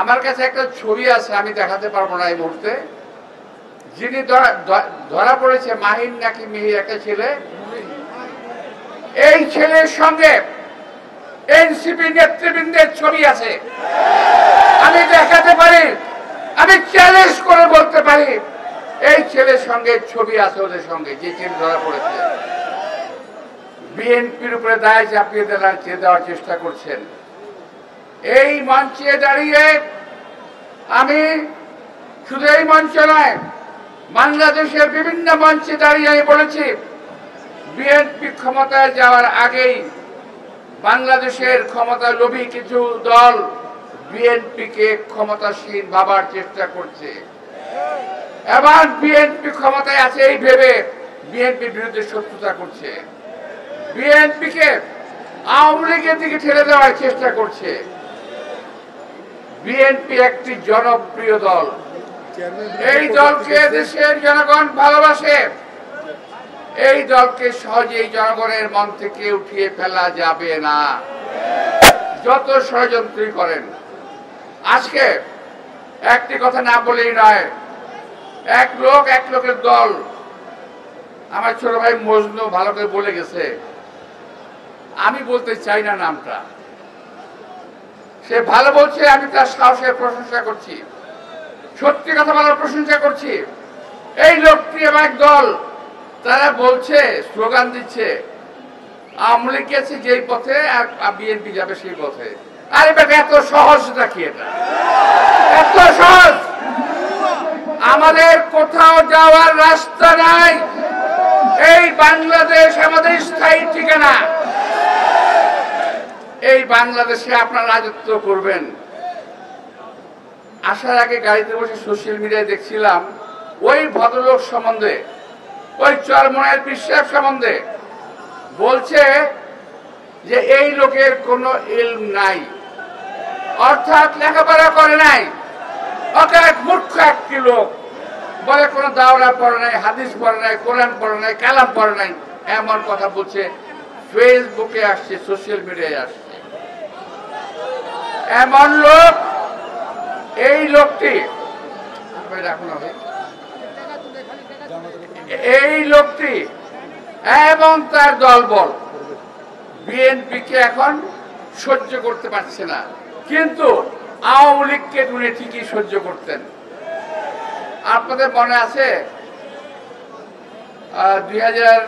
আমার কাছে একটা ছবি আছে, আমি দেখাতে পারবো না এই মুহূর্তে। যিনি ধরা পড়েছে, মাহিন নাকি মিহির একটা ছেলে, এই ছেলের সঙ্গে এনসিপি নেতৃবৃন্দের ছবি আছে। আমি দেখাতে পারি, আমি চ্যালেঞ্জ করে বলতে পারি, এই ছেলের সঙ্গে ছবি আছে ওদের সঙ্গে, যে ছেলে ধরা পড়েছে। বিএনপির উপরে দায় চাপিয়ে দেওয়ার চেষ্টা করছেন। এই মঞ্চে দাঁড়িয়ে আমি শুধু এই মঞ্চ নয়, বাংলাদেশের বিভিন্ন মঞ্চে দাঁড়িয়ে আমি বলেছি, বিএনপি ক্ষমতায় যাওয়ার আগেই বাংলাদেশের ক্ষমতা লোভী কিছু দল বিএনপিকে ক্ষমতাসীন ভাবার চেষ্টা করছে। এবার বিএনপি ক্ষমতায় আছে এই ভেবে বিএনপির বিরুদ্ধে শত্রুতা করছে, বিএনপিকে আওয়ামী লীগের দিকে ঠেলে দেওয়ার চেষ্টা করছে। বিএনপি একটি জনপ্রিয় দল, এই দলকে দেশের জনগণ ভালোবাসে। এই দলকে সহজেই জনগণের মন থেকে উঠিয়ে ফেলা যাবে না, যত ষড়যন্ত্রই করেন। আজকে একটি কথা না বলেই নয়, এক লোকের দল, আমার ছোট ভাই মজনু ভালো করে বলে গেছে, আমি বলতে চাই না নামটা, সে ভালো বলছে, আমি তার সাহসের প্রশংসা করছি, সত্যি কথা বলার প্রশংসা করছি। এই লোকটি এবং এক দল, তারা বলছে, স্লোগান দিচ্ছে, আওয়ামী লীগ গেছে যেই পথে আর বিএনপি যাবে সেই পথে। আরে বেটা, এত সহজ নাকি এটা? এত সহজ? আমাদের কোথাও যাওয়ার রাস্তা নাই। এই বাংলাদেশ আমাদের স্থায়ী ঠিকানা। এই বাংলাদেশে আপনারা রাজত্ব করবেন। আসার আগে গাড়িতে বসে সোশ্যাল মিডিয়ায় দেখছিলাম ওই ভদ্রলোক সম্বন্ধে, ওই চরমনায়ের বিশ্বাস সম্বন্ধে বলছে যে এই লোকের কোনো ইলম নাই, অর্থাৎ লেখাপড়া করে নাই, অর্থাৎ মূর্খ একটি লোক, বলে কোনো দাওরা পড়ে নাই, হাদিস পড়ে নাই, কোরআন পড়ে নাই, কালাম পড়ে নাই, এমন কথা বলছে। ফেসবুকে আসছে, সোশ্যাল মিডিয়ায় আসছে। এমন লোক, এই লোকটি, এই লোকটি এবং তার দলবল বিএনপিকে এখন সহ্য করতে পারছে না, কিন্তু আওয়ামী লীগকে উনি ঠিকই সহ্য করতেন। আপনাদের মনে আছে 2000,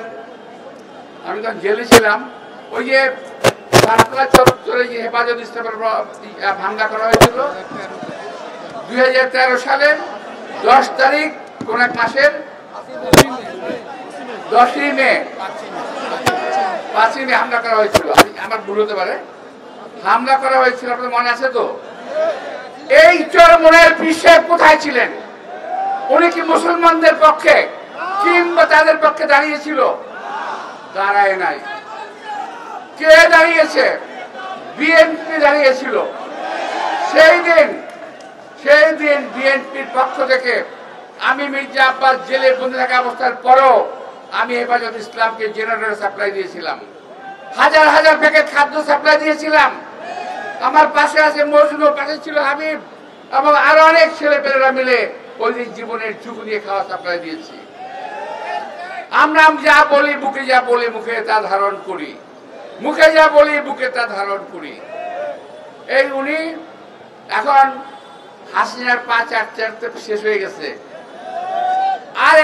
আমি তখন জেলে ছিলাম, ওই যে শাহতলা চত্বরে যে হেফাজত ইসলামের ভাঙ্গা করা হয়েছিল 2013 সালের 10 তারিখ, কোন এক মাসের 10ই মে, 5ই মে হামলা করা হয়েছিল। আমার ভুল হতে পারে, হামলা করা হয়েছিল, আপনাদের মনে আছে তো? এই চরমনায়ের পীর কোথায় ছিলেন? উনি কি মুসলমানদের পক্ষে কিংবা তাদের পক্ষে দাঁড়িয়েছিল? দাঁড়ায় নাই। কে দাঁড়িয়েছে? বিএনপি দাঁড়িয়েছিল। সেই দিন বিএনপির পক্ষ থেকে আমি মির্জা আব্বাস জেলে বন্দি থাকা অবস্থার পরও আমি হেফাজত ইসলামকে জেনারেটর সাপ্লাই দিয়েছিলাম, হাজার হাজার প্যাকেট খাদ্য সাপ্লাই দিয়েছিলাম। আমার পাশে আছে মজনু, পাশে ছিল হাবিব এবং আরো অনেক ছেলেপেলেরা মিলে ওই দিন জীবনের ঝুঁকি নিয়ে খাওয়া সাপ্লাই দিয়েছি। আমরা যা বলি, বুকে যা বলি, মুখে তা ধারণ করি, মুখে যা বলি, বুকে তা ধারণ করি। এই উনি এখন হাসিনার 5 চারতে শেষ হয়ে গেছে। আর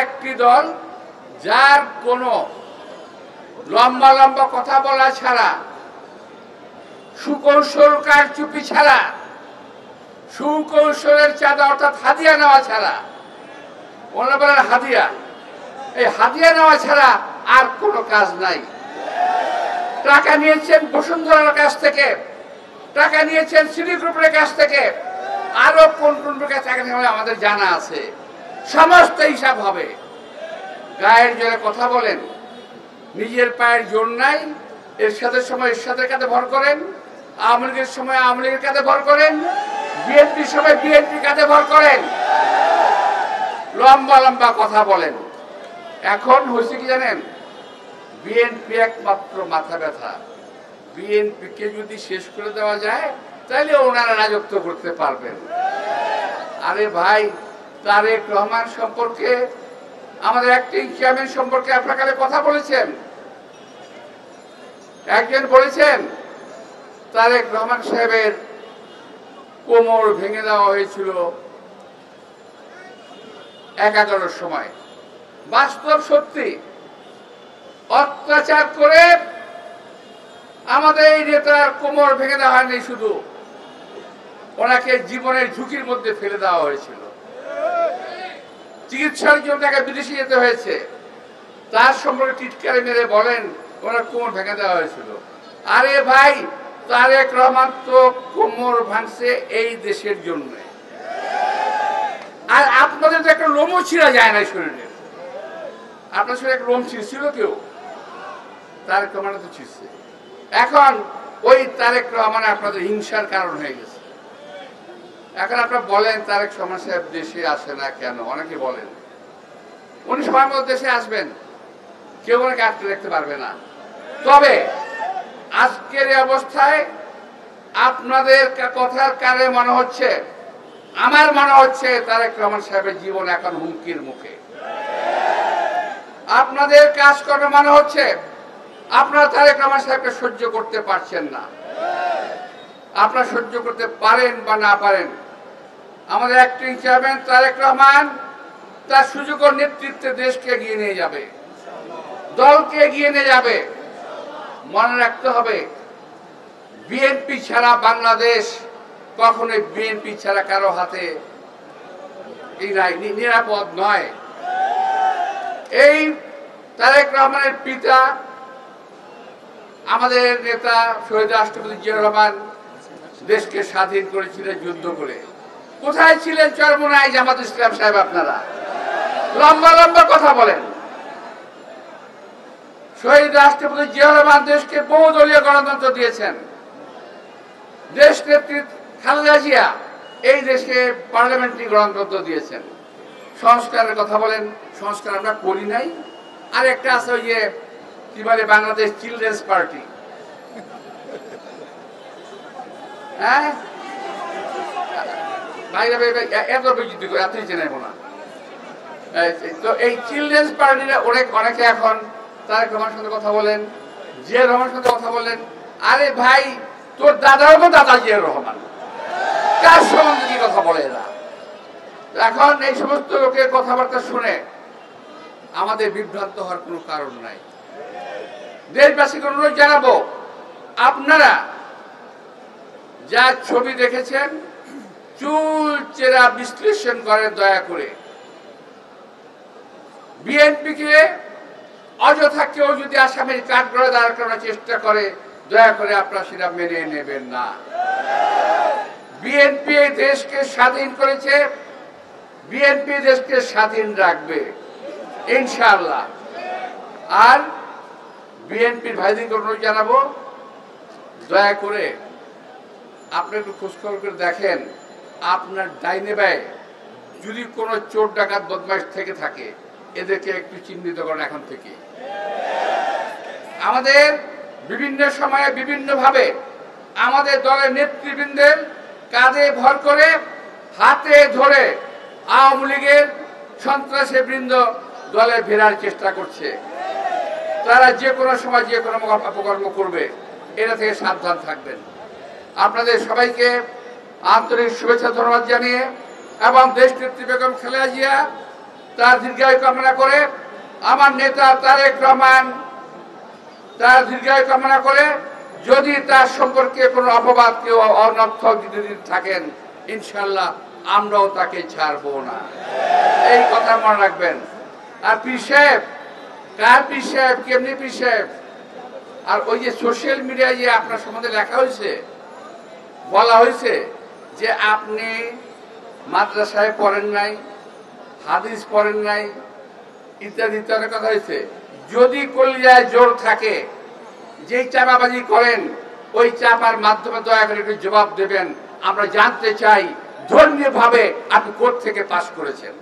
একটি দল যার কোনো লম্বা লম্বা কথা বলা ছাড়া, সুকৌশল কারচুপি ছাড়া, সুকৌশলের চাঁদা অর্থাৎ হাদিয়া নেওয়া ছাড়া, ওনারা বলেন হাদিয়া, এই হাদিয়া নেওয়া ছাড়া আর কোনো কাজ নাই। টাকা নিয়েছেন বসুন্ধরার কাছ থেকে, টাকা নিয়েছেন সিটি গ্রুপের কাছ থেকে, আরো কোন কোন কাছে টাকা নেওয়া আমাদের জানা আছে, সমস্ত হিসাব হবে। গায়ের জোরে কথা বলেন, নিজের পায়ের জোর নাই। এরশাদের সময় এরশাদের কাঁধে ভর করেন, আওয়ামী লীগের সময় আওয়ামী লীগের কাঁধে ভর করেন, বিএনপির সময় বিএনপির কাঁধে ভর করেন, লম্বা লম্বা কথা বলেন। এখন হয়েছে কি জানেন? বিএনপি একমাত্র মাথা ব্যথা। বিএনপিকে যদি শেষ করে দেওয়া যায় তাইলে ওনারা রাজত্ব করতে পারবেন। আরে ভাই, তারেক রহমান সম্পর্কে, আমাদের অ্যাক্টিং চেয়ারম্যান সম্পর্কে আপনার কাছে কথা বলেছেন। একজন বলেছেন তারেক রহমান সাহেবের কোমর ভেঙে দেওয়া হয়েছিল 11টার সময়। বাস্তব সত্যি, অত্যাচার করে আমাদের এই নেতার কোমর ভেঙে দেওয়া হয়নি, শুধু ওনাকে জীবনের ঝুঁকির মধ্যে ফেলে দেওয়া হয়েছিল। চিকিৎসার জন্য তাকে বিদেশে যেতে হয়েছে। তার সম্পর্কে টিটকারি মেরে বলেন ওনার কোমর ভেঙে দেওয়া হয়েছিল। আরে ভাই, তারেক রহমান তো কোমর ভাঙছে এই দেশের জন্য, আর আপনাদের তো একটা লোমও ছিঁড়া যায় না শরীরে। আপনার শরীরে একটা লোম ছিঁড়ছিল কেউ? তারেক রহমান তো ছিঁড়ছে। এখন ওই তারেক রহমান আপনাদের হিংসার কারণ হয়ে গেছে। এখন আপনারা বলেন তারেক রহমান সাহেব দেশে আসে না কেন? অনেকে বলেন উনি সময় মতো দেশে আসবেন, কেউ ওনাকে আটকে রাখতে পারবে না। তবে আজকের এই অবস্থায় আপনাদের কথার কারণে মনে হচ্ছে, আমার মনে হচ্ছে তারেক রহমান সাহেবের জীবন এখন হুমকির মুখে। আপনাদের কাজ কর্ম মনে হচ্ছে আপনারা তারেক রহমান সাহেবকে সহ্য করতে পারছেন না। আপনারা সহ্য করতে পারেন বা না পারেন, আমাদের অ্যাক্টিং চেয়ারম্যান তারেক রহমান তার সুযোগ ও নেতৃত্বে দেশকে এগিয়ে নিয়ে যাবে, দলকে এগিয়ে নিয়ে যাবে। মনে রাখতে হবে, বিএনপি ছাড়া বাংলাদেশ কখনোই বিএনপি ছাড়া কারো হাতে নিরাপদ নয়। এই তারেক রহমানের পিতা আমাদের নেতা শহীদ রাষ্ট্রপতি জিয়াউর রহমান দেশকে স্বাধীন করেছিলেন যুদ্ধ করে। কোথায় ছিলেন চরমোনাই জামাত ইসলাম সাহেব? আপনারা লম্বা লম্বা কথা বলেন। শহীদ রাষ্ট্রপতি জিয়াউর রহমান দেশকে বহুদলীয় গণতন্ত্র দিয়েছেন। দেশ নেত্রী খালেদা জিয়া এই দেশকে পার্লামেন্টারি গণতন্ত্র দিয়েছেন। সংস্কারের কথা বলেন, সংস্কার আমরা করি নাই। আর একটা আছে ওই যে কি বলে বাংলাদেশ চিলড্রেন্স পার্টি, হ্যাঁ এত বিচিত্র করে এতই চেনাইব না। তো এই চিলড্রেন্স পার্টিরা অনেকে এখন তারেক রহমানের সাথে কথা বলেন, জিয়া রহমানের সাথে কথা বলেন। আরে ভাই, তোর দাদাও তো দাদা জিয়াউর রহমান, কার সম্বন্ধে কি কথা বলে এরা? এখন এই সমস্ত লোকের কথাবার্তা শুনে আমাদের বিভ্রান্ত হওয়ার কোনো কারণ নাই। দেশবাসীকে অনুরোধ জানাবো, আপনারা যা ছবি দেখেছেন চুল চেরা বিশ্লেষণ করে দয়া করে। বিএনপিকে অযথা কেউ যদি আসামির কাঠগড়ায় দাঁড় করানোর চেষ্টা করে, দয়া করে আপনারা সেটা মেনে নেবেন না। বিএনপি দেশকে স্বাধীন করেছে, বিএনপি দেশকে স্বাধীন রাখবে ইনশাআল্লাহ। আর বিএনপির ভাইদেরকে অনুরোধ জানাবো, দয়া করে আপনি একটু খোঁজখবর করে দেখেন আপনার ডাইনে বায়ে যদি কোনো চোর ডাকাত বদমাইশ থেকে থাকে, এদেরকে একটু চিহ্নিত করেন এখন থেকে। আমাদের বিভিন্ন সময়ে বিভিন্ন ভাবে আমাদের দলের নেতৃবৃন্দের কাঁধে ভর করে হাতে ধরে আওয়ামী লীগের সন্ত্রাসী বৃন্দ দলে ফেরার চেষ্টা করছে। তারা যে কোনো সময় যে কোনো অপকর্ম করবে, এটা থেকে সাবধান থাকবেন। আপনাদের সবাইকে আন্তরিক শুভেচ্ছা ধন্যবাদ জানিয়ে এবং দেশ নেত্রী বেগম খালেদা জিয়া তার দীর্ঘায়ু কামনা করে, আমার নেতা তারেক রহমান তার দীর্ঘায়ু কামনা করে, যদি তার সম্পর্কে কোনো অপবাদ কেউ অনর্থক যদি থাকেন, ইনশাল্লাহ আমরাও তাকে ছাড়বো না। এই কথা মনে রাখবেন। আর পীর সাহেব, কার পীর সাহেব, কেমনি পীর সাহেব? আর ওই যে সোশ্যাল মিডিয়ায় যে আপনার সম্বন্ধে লেখা হয়েছে, বলা হয়েছে যে আপনি মাদ্রাসায় পড়েন নাই, হাদিস পড়েন নাই, ইত্যাদি ইত্যাদি কথা হয়েছে। যদি কলিজায় জোর থাকে, যেই চাপাবাজি করেন ওই চাপার মাধ্যমে দয়া করে একটু জবাব দেবেন। আমরা জানতে চাই ধর্মীয়ভাবে আপনি কোথা থেকে পাস করেছেন।